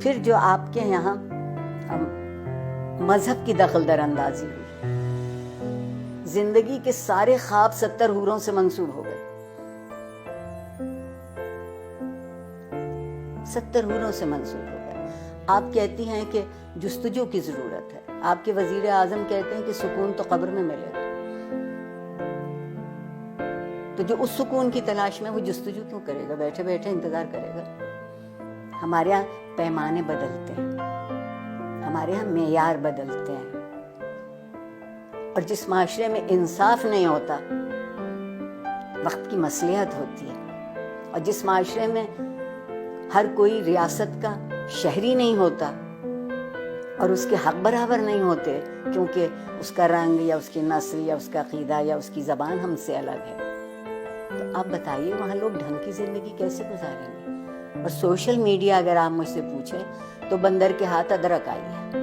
پھر جو آپ کے یہاں مذہب کی دخل در اندازی ہوئی، زندگی کے سارے خواب 70 حوروں سے منسوب ہو گئے، 70 حوروں سے منسوب ہو گئے۔ آپ کہتی ہیں کہ جستجو کی ضرورت ہے، آپ کے وزیر اعظم کہتے ہیں کہ سکون تو قبر میں ملے گا، تو جو اس سکون کی تلاش میں وہ جستجو کیوں کرے گا، بیٹھے بیٹھے انتظار کرے گا؟ ہمارے یہاں پیمانے بدلتے ہیں، ہمارے یہاں معیار بدلتے ہیں، اور جس معاشرے میں انصاف نہیں ہوتا وقت کی مصلحت ہوتی ہے، اور جس معاشرے میں ہر کوئی ریاست کا شہری نہیں ہوتا اور اس کے حق برابر نہیں ہوتے کیونکہ اس کا رنگ یا اس کی نسل یا اس کا عقیدہ یا اس کی زبان ہم سے الگ ہے، تو آپ بتائیے وہاں لوگ ڈھنگ کی زندگی کیسے گزاریں گے؟ اور سوشل میڈیا اگر آپ مجھ سے پوچھیں تو بندر کے ہاتھ ادرک آئی ہے،